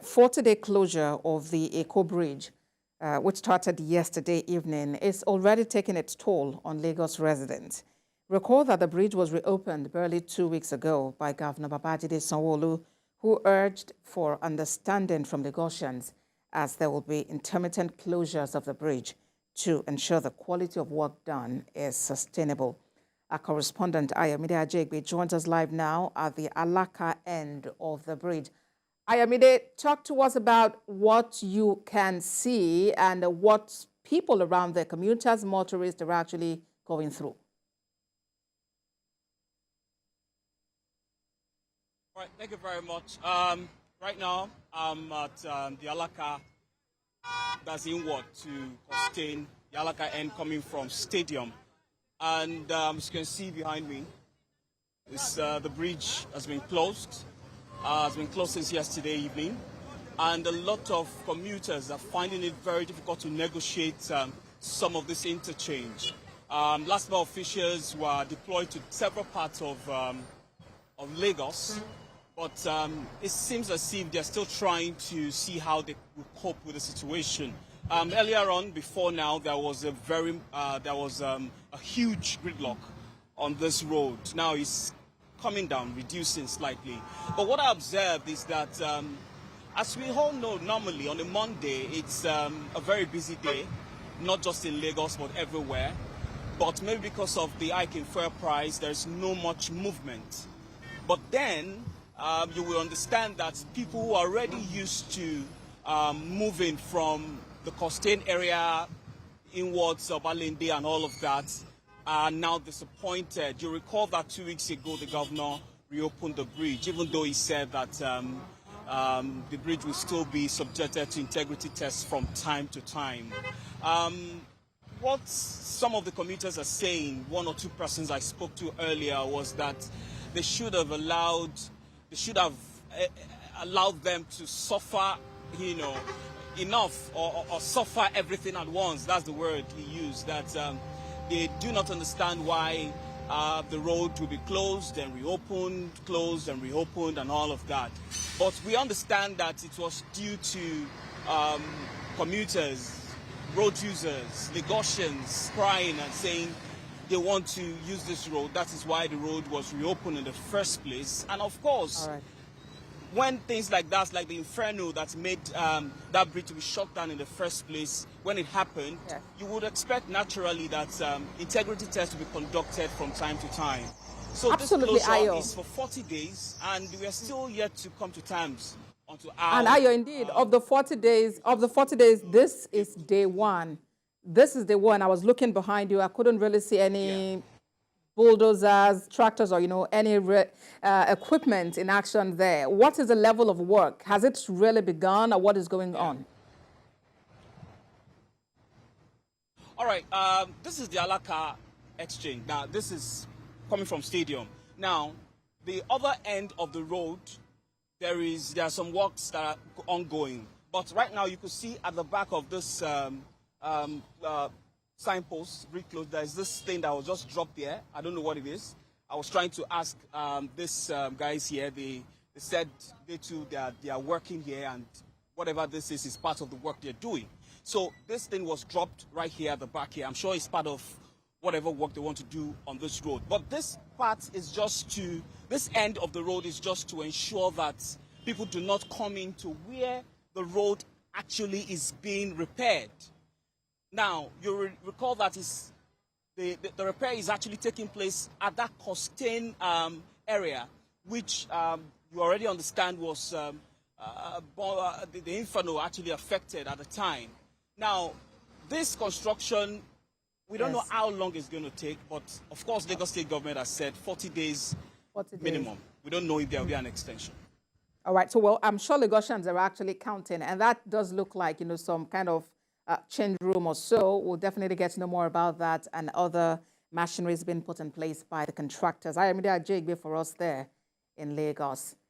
40-day closure of the Eco Bridge, which started yesterday evening, is already taking its toll on Lagos residents. Recall that the bridge was reopened barely 2 weeks ago by Governor Babajide Sanwo-Olu, who urged for understanding from Lagosians, as there will be intermittent closures of the bridge to ensure the quality of work done is sustainable. Our correspondent Ayomide Ajeigbe joins us live now at the Alaka end of the bridge. Ayomide, talk to us about what you can see and what people around the commuters, motorists are actually going through. All right, thank you very much. Right now, I'm at the Alaka, that's inward to Costain, the Alaka end coming from Stadium. And as you can see behind me, the bridge has been closed. Has been closed since yesterday evening. And a lot of commuters are finding it very difficult to negotiate some of this interchange. Last mile officials were deployed to several parts of Lagos. But it seems as if they're still trying to see how they will cope with the situation. Earlier on, before now, there was a huge gridlock on this road. Now it's coming down, reducing slightly. But what I observed is that, as we all know, normally on a Monday, it's a very busy day, not just in Lagos, but everywhere. But maybe because of the hike in fuel price, there's no much movement. But then, you will understand that people who are already used to moving from the Costain area inwards of Alende and all of that are now disappointed. You recall that 2 weeks ago the governor reopened the bridge, even though he said that the bridge will still be subjected to integrity tests from time to time. What some of the commuters are saying, one or two persons I spoke to earlier, was that they should have allowed them to suffer, enough or suffer everything at once. That's the word he used, that they do not understand why the road will be closed and reopened, closed and reopened and all of that. But we understand that it was due to commuters, road users, Lagosians crying and saying they want to use this road. That is why the road was reopened in the first place. And of course, when things like that, like the inferno that made that bridge to be shut down in the first place, when it happened, you would expect naturally that integrity tests to be conducted from time to time. So Absolutely, this closure Ayo. is for 40 days, and we are still yet to come to terms onto how. And Ayo, indeed, of the 40 days, this is day one. This is day one. I was looking behind you. I couldn't really see any bulldozers, tractors, or any equipment in action there. What is the level of work? Has it really begun, or what is going on? All right. This is the Alaka exchange. Now, this is coming from Stadium. Now, the other end of the road, there are some works that are ongoing. But right now, you can see at the back of this signpost, bridge closed, there is this thing that was just dropped there. I don't know what it is. I was trying to ask these guys here. They said they are working here, and whatever this is part of the work they're doing. So this thing was dropped right here at the back here. I'm sure it's part of whatever work they want to do on this road. But this part is this end of the road is just to ensure that people do not come into where the road actually is being repaired. Now, you recall that the repair is actually taking place at that Costain area, which you already understand was the inferno actually affected at the time. Now, this construction, we don't know how long it's going to take, but of course, Lagos State government has said 40 days minimum. We don't know if there will be an extension. All right. So, well, I'm sure Lagosians are actually counting, and that does look like, some kind of change room or so. We'll definitely get to know more about that and other machineries being put in place by the contractors. Ayomide Ajeigbe for us there in Lagos.